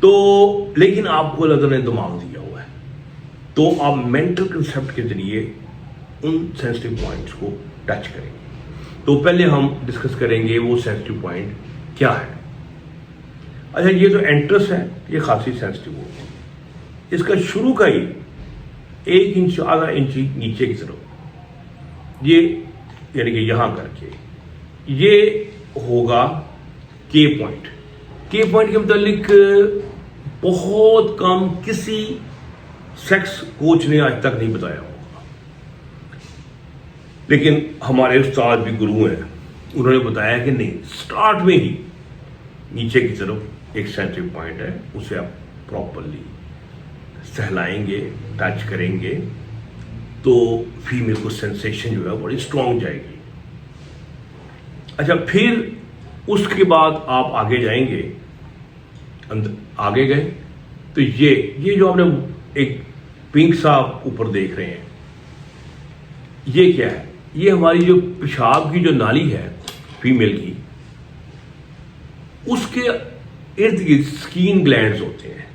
تو لیکن آپ کو اللہ تعالیٰ نے دماغ دیا ہوا ہے، تو آپ مینٹل کنسیپٹ کے ذریعے ان سینسٹیو پوائنٹس کو ٹچ کریں گے. تو پہلے ہم ڈسکس کریں گے وہ سینسٹیو پوائنٹ کیا ہے. اچھا، یہ جو انٹرس ہے یہ خاصی سینسٹیو ہوگا. اس کا شروع کا ہی 1 انچ آدھا انچ نیچے کی طرف، یہ یعنی کہ یہاں کر کے یہ ہوگا کے پوائنٹ. کے پوائنٹ کے متعلق بہت کم کسی سیکس کوچ نے آج تک نہیں بتایا ہوگا، لیکن ہمارے استاد بھی گرو ہیں، انہوں نے بتایا کہ نہیں، سٹارٹ میں ہی نیچے کی طرف ایک سینسٹیو پوائنٹ ہے، اسے آپ پراپرلی سہلائیں گے، ٹچ کریں گے تو فیمیل کو سینسیشن جو ہے بڑی اسٹرانگ جائے گی. اچھا، پھر اس کے بعد آپ آگے جائیں گے، آگے گئے تو یہ جو آپ نے ایک پنک سا اوپر دیکھ رہے ہیں، یہ کیا ہے؟ یہ ہماری جو پیشاب کی جو نالی ہے فیمیل کی، اس کے ارد گرد اسکین گلینڈز ہوتے ہیں.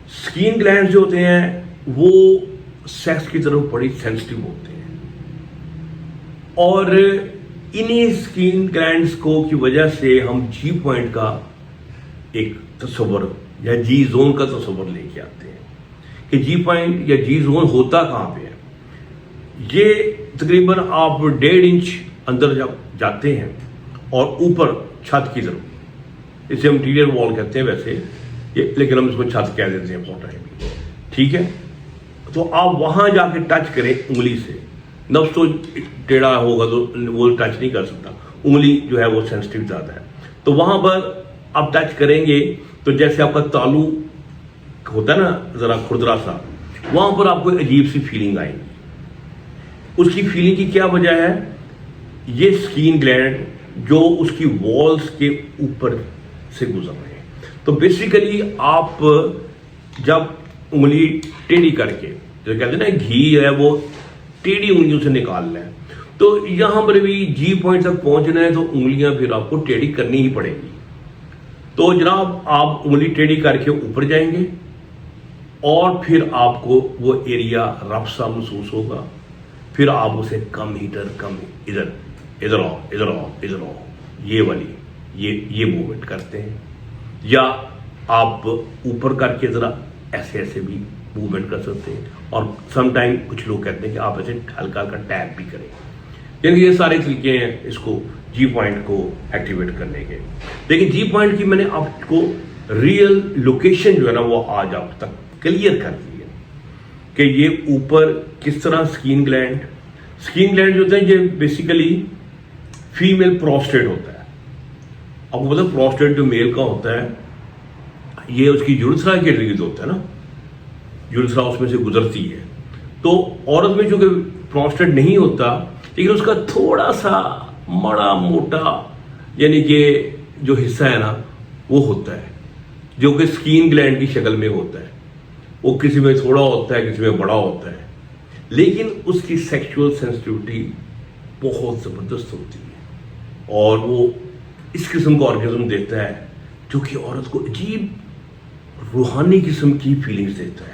اسکین گلینڈز جو ہوتے ہیں وہ سیکس کی طرف بڑی سینسٹیو ہوتے ہیں، اور انہی اسکین گلینڈز کو کی وجہ سے ہم جی پوائنٹ کا ایک تصور یا جی زون کا تصور لے کے آتے ہیں کہ جی پوائنٹ یا جی زون ہوتا کہاں پہ ہے. یہ تقریباً آپ 1.5 انچ اندر جب جاتے ہیں اور اوپر چھت کی طرف، اسے ہم انٹیریئر وال کہتے ہیں ویسے، لیکن ہم اس کو چھت کہہ دیتے ہیں بہت ٹائم. ٹھیک ہے، تو آپ وہاں جا کے ٹچ کریں انگلی سے. نفس تو ٹیڑھا ہوگا تو وہ ٹچ نہیں کر سکتا، انگلی جو ہے وہ سینسٹیو زیادہ ہے. تو وہاں پر آپ ٹچ کریں گے تو جیسے آپ کا تالو ہوتا ہے نا ذرا کھردرا سا، وہاں پر آپ کو عجیب سی فیلنگ آئے گی. اس کی فیلنگ کی کیا وجہ ہے؟ یہ اسکین گلینڈ جو اس کی والز کے اوپر سے گزر رہے ہیں. تو بیسیکلی آپ جب انگلی ٹیڑھی کر کے، جو کہتے ہیں نا گھی ہے وہ ٹیڑھی انگلیوں سے نکال لیں، تو یہاں پر بھی جی پوائنٹ تک پہنچنا ہے تو انگلیاں پھر آپ کو ٹیڑھی کرنی ہی پڑے گی. تو جناب آپ انگلی ٹیڑھی کر کے اوپر جائیں گے اور پھر آپ کو وہ ایریا رف سا محسوس ہوگا. پھر آپ اسے کم ہیٹر، کم ادھر آؤ، یہ والی یہ موومنٹ کرتے ہیں، یا آپ اوپر کر کے ذرا ایسے بھی موومنٹ کر سکتے ہیں. اور سم ٹائم کچھ لوگ کہتے ہیں کہ آپ ایسے ہلکا ہلکا ٹیپ بھی کریں. یعنی یہ سارے طریقے ہیں اس کو جی پوائنٹ کو ایکٹیویٹ کرنے کے. لیکن جی پوائنٹ کی میں نے آپ کو ریئل لوکیشن جو ہے نا وہ آج آپ تک کلیئر کر دی ہے کہ یہ اوپر کس طرح اسکین گلینڈ جو ہوتا ہے یہ بیسیکلی فیمیل پروسٹیٹ ہوتا ہے. آپ کو پتا پروسٹیٹ جو میل کا ہوتا ہے یہ اس کی یورتھرا کے ارد گرد ہوتا ہے نا، یورتھرا اس میں سے گزرتی ہے. تو عورت میں چونکہ پروسٹیٹ نہیں ہوتا لیکن اس کا تھوڑا سا بڑا موٹا یعنی کہ جو حصہ ہے نا وہ ہوتا ہے جو کہ اسکین گلینڈ کی شکل میں ہوتا ہے. وہ کسی میں تھوڑا ہوتا ہے، کسی میں بڑا ہوتا ہے، لیکن اس کی سیکشول سینسٹیوٹی بہت زبردست ہوتی ہے اور وہ اس قسم کا آرگزم دیتا ہے جو کہ عورت کو عجیب روحانی قسم کی فیلنگز دیتا ہے.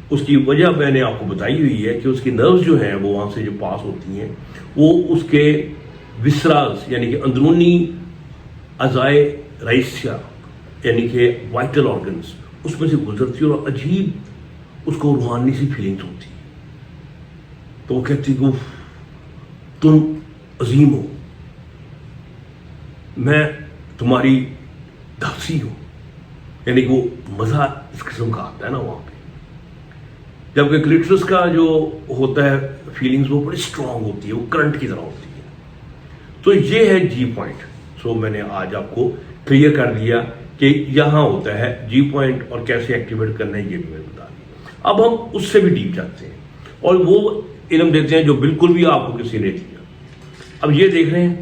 اس کی وجہ میں نے آپ کو بتائی ہوئی ہے کہ اس کی نروز جو ہیں وہ وہاں سے جو پاس ہوتی ہیں وہ اس کے وسراز یعنی کہ اندرونی اعضائے رئیسیہ یعنی کہ وائٹل آرگنز اس میں سے گزرتی ہے اور عجیب اس کو روحانی سی فیلنگز ہوتی ہے. تو وہ کہتی کہ تم عظیم ہو، میں تمہاری داسی ہوں. یعنی کہ وہ مزہ اس قسم کا آتا ہے نا وہاں پہ. جبکہ کلیٹرس کا جو ہوتا ہے فیلنگز وہ بڑی اسٹرانگ ہوتی ہے، وہ کرنٹ کی طرح ہوتی ہے. تو یہ ہے جی پوائنٹ. سو میں نے آج آپ کو کلیئر کر دیا کہ یہاں ہوتا ہے جی پوائنٹ اور کیسے ایکٹیویٹ کرنا ہے یہ بھی میں بتا دیا. اب ہم اس سے بھی ڈیپ جاتے ہیں اور وہ علم دیتے ہیں جو بالکل بھی آپ کو کسی نے دیا. اب یہ دیکھ رہے ہیں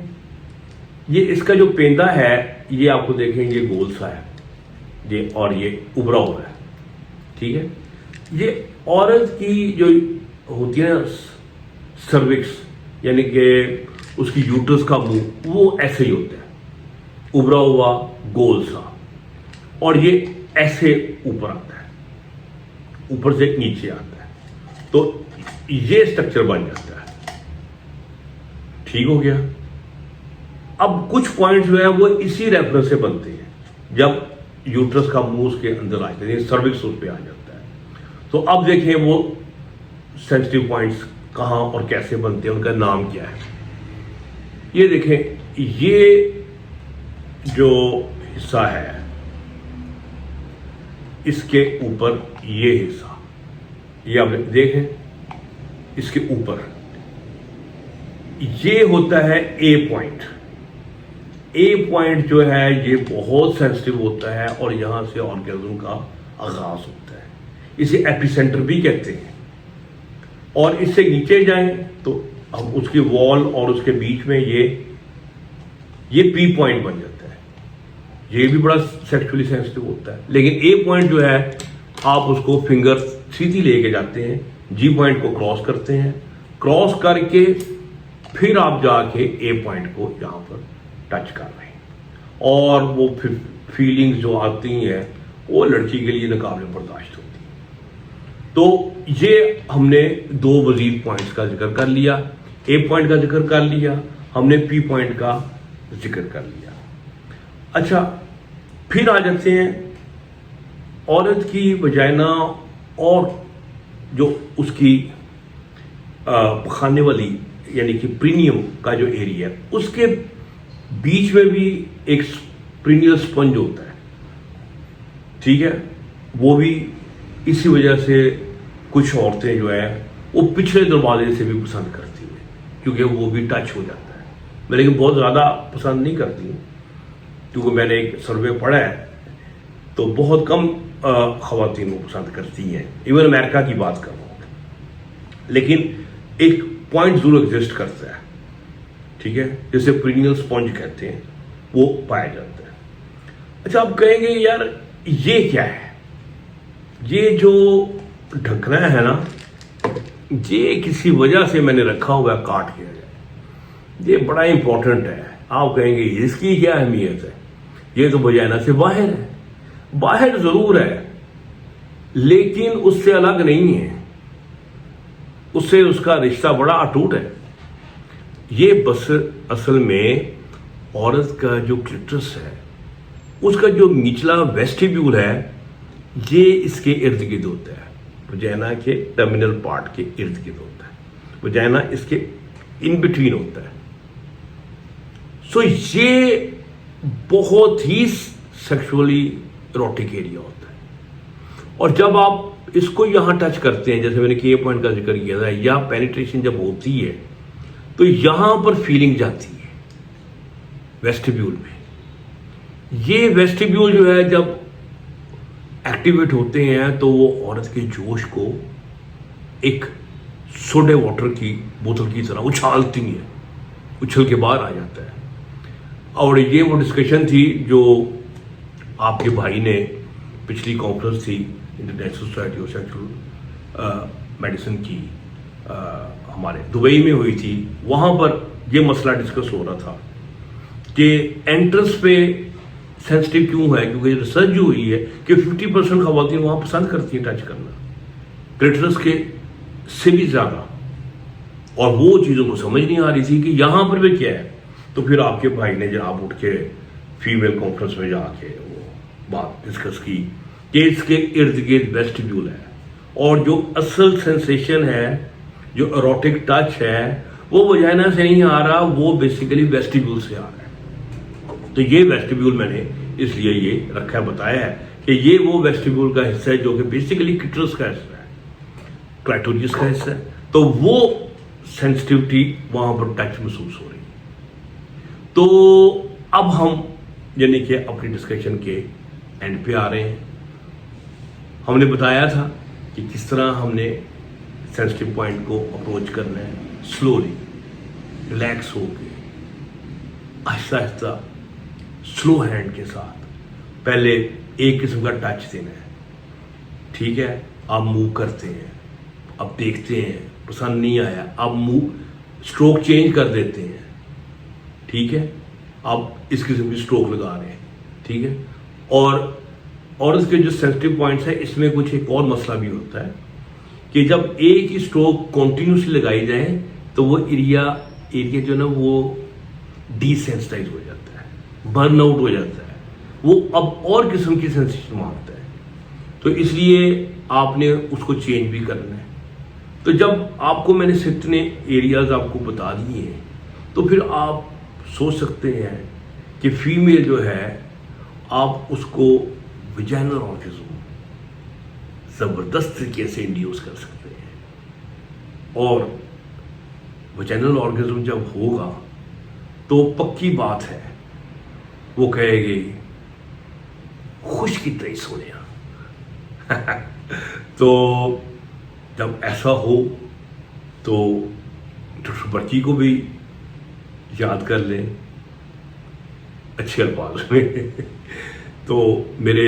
یہ اس کا جو پیندا ہے یہ آپ کو دیکھیں یہ گول سا ہے یہ اور یہ ابھرا ہوا ہے. ٹھیک ہے، یہ عورت کی جو ہوتی ہے نا سروکس یعنی کہ اس کی یوٹرس کا منہ وہ ایسے ہی ہوتا ہے ابھرا ہوا گول سا. اور یہ ایسے اوپر آتا ہے, اوپر سے نیچے آتا ہے, تو یہ اسٹرکچر بن جاتا ہے. ٹھیک ہو گیا. اب کچھ پوائنٹ جو ہے وہ اسی ریفرنس سے بنتے ہیں جب یوٹرس کا منہ اس کے اندر آ جاتا ہے, سروکس اس پہ آ جاتا ہے. تو اب دیکھیں وہ سینسٹیو پوائنٹس کہاں اور کیسے بنتے ہیں, ان کا نام کیا ہے. یہ دیکھیں, یہ جو حصہ ہے اس کے اوپر یہ حصہ, یہ آپ دیکھیں اس کے اوپر یہ ہوتا ہے اے پوائنٹ. اے پوائنٹ جو ہے یہ بہت سینسٹیو ہوتا ہے اور یہاں سے آرگیزم کا آغاز ہوتا ہے. اسے ایپی سینٹر بھی کہتے ہیں. اور اس سے نیچے جائیں تو اب اس کی وال اور اس کے بیچ میں یہ پی پوائنٹ بن جاتا ہے. یہ بھی بڑا سیکچولی سینسٹیو ہوتا ہے. لیکن اے پوائنٹ جو ہے آپ اس کو فنگر سیدھی لے کے جاتے ہیں, جی پوائنٹ کو کراس کرتے ہیں, کراس کر کے پھر آپ جا کے اے پوائنٹ کو یہاں پر ٹچ کر رہے ہیں, اور وہ پھر فیلنگز جو آتی ہیں وہ لڑکی کے لیے ناقابل برداشت ہوتی ہیں. تو یہ ہم نے دو مزید پوائنٹس کا ذکر کر لیا, اے پوائنٹ کا ذکر کر لیا, ہم نے پی پوائنٹ کا ذکر کر لیا. اچھا, پھر آ جاتے ہیں عورت کی وجائنا اور جو اس کی پخانے والی یعنی کہ پرینیم کا جو ایریا ہے اس کے بیچ میں بھی ایک پرینیل سپنج ہوتا ہے. ٹھیک ہے, وہ بھی اسی وجہ سے کچھ عورتیں جو ہے وہ پچھلے دروازے سے بھی پسند کرتی ہیں کیونکہ وہ بھی ٹچ ہو جاتا ہے. میں لیکن بہت زیادہ پسند نہیں کرتی ہوں کیونکہ میں نے ایک سروے پڑھا ہے تو بہت کم خواتین وہ پسند کرتی ہیں, ایون امریکہ کی بات کر رہا ہوں. لیکن ایک پوائنٹ ضرور ایگزسٹ کرتا ہے, ٹھیک ہے, جسے پرینیل سپونج کہتے ہیں, وہ پایا جاتا ہے. اچھا, آپ کہیں گے یار یہ کیا ہے, یہ جو ڈھکنا ہے نا یہ کسی وجہ سے میں نے رکھا ہوا ہے کاٹ کے, یہ بڑا امپورٹنٹ ہے. آپ کہیں گے اس کی کیا اہمیت ہے, یہ تو وجائنا سے باہر ہے. باہر ضرور ہے لیکن اس سے الگ نہیں ہے, اس سے اس کا رشتہ بڑا اٹوٹ ہے. یہ بس اصل میں عورت کا جو کلیٹرس ہے اس کا جو نچلا ویسٹیبیول ہے یہ اس کے ارد گرد ہوتا ہے, وجائنا کے ٹرمینل پارٹ کے ارد گرد ہوتا ہے. وجائنا اس کے ان بٹوین ہوتا ہے. سو یہ بہت ہی سیکشولی اروٹک ایریا ہوتا ہے. اور جب آپ اس کو یہاں ٹچ کرتے ہیں, جیسے میں نے کے پوائنٹ کا ذکر کیا تھا, یا پینیٹریشن جب ہوتی ہے تو یہاں پر فیلنگ جاتی ہے ویسٹیبیول میں. یہ ویسٹیبیول جو ہے جب ایکٹیویٹ ہوتے ہیں تو وہ عورت کے جوش کو ایک سوڈے واٹر کی بوتل کی طرح اچھالتی ہیں, اچھل کے باہر آ جاتا ہے. اور یہ وہ ڈسکشن تھی جو آپ کے بھائی نے پچھلی کانفرنس تھی international society of sexual medicine کی ہمارے دبئی میں ہوئی تھی. وہاں پر یہ مسئلہ ڈسکس ہو رہا تھا کہ انٹرنس پہ سینسٹیو کیوں ہے, کیونکہ ریسرچ جو ہوئی ہے کہ 50% خواتین وہاں پسند کرتی ہیں ٹچ کرنا کلیٹرس کے سے بھی زیادہ, اور وہ چیزوں کو سمجھ نہیں آ رہی تھی کہ یہاں پر بھی کیا ہے. تو پھر آپ کے بھائی نے جناب اٹھ کے فیمیل کانفرنس میں جا کے وہ بات ڈسکس کی کہ اس کے ارد گرد ویسٹیبیول ہے, اور جو اصل سینسیشن ہے, جو اروٹک ٹچ ہے, وہ وجائنا سے نہیں آ رہا, وہ بیسیکلی ویسٹیبیول سے آ رہا ہے. تو یہ ویسٹیبیول میں نے اس لیے یہ رکھا بتایا ہے کہ یہ وہ ویسٹیبیول کا حصہ ہے جو کہ بیسیکلی کلیٹرس کا حصہ ہے, کلائٹورس کا حصہ ہے. تو وہ سینسٹیوٹی وہاں پر ٹچ محسوس ہو رہی ہے. تو اب ہم یعنی کہ اپنی ڈسکشن کے اینڈ پہ آ رہے ہیں. ہم نے بتایا تھا کہ کس طرح ہم نے سینسٹیو پوائنٹ کو اپروچ کرنا ہے, سلولی, ریلیکس ہو کے, آہستہ آہستہ, سلو ہینڈ کے ساتھ. پہلے ایک قسم کا ٹچ دینا ہے, ٹھیک ہے, آپ موو کرتے ہیں, اب دیکھتے ہیں پسند نہیں آیا, آپ موو اسٹروک چینج کر دیتے ہیں, ٹھیک ہے, آپ اس قسم کی اسٹروک لگا رہے ہیں, ٹھیک ہے, اور اور اس کے جو سینسٹیو پوائنٹس ہیں اس میں کچھ ایک اور مسئلہ بھی ہوتا ہے کہ جب ایک ہی اسٹروک کنٹینیوسلی لگائی جائے تو وہ ایریا جو نا وہ ڈی سینسٹائز ہو جاتا ہے، برن آؤٹ ہو جاتا ہے، وہ اب اور قسم کی سینسیشن مانگتا ہے. تو اس لیے آپ نے اس کو چینج بھی کرنا ہے. تو جب آپ کو میں نے اتنے ایریاز آپ کو بتا دیے ہیں تو پھر آپ سوچ سکتے ہیں کہ فیمیل جو ہے آپ اس کو ویجائنل آرگزم زبردست طریقے سے انڈیوس کر سکتے ہیں. اور ویجائنل آرگزم جب ہوگا تو پکی بات ہے وہ کہے گی خوش کی طرح سونے. تو جب ایسا ہو تو ڈاکٹر برقی کو بھی یاد کر لیں اچھے الفاظ میں. تو میرے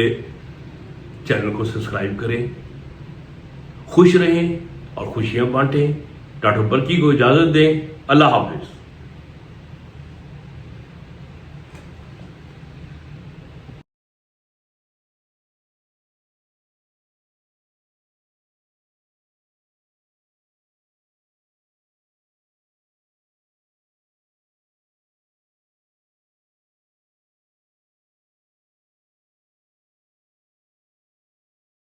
چینل کو سبسکرائب کریں، خوش رہیں اور خوشیاں بانٹیں. ڈاکٹر برقی کو اجازت دیں. اللہ حافظ.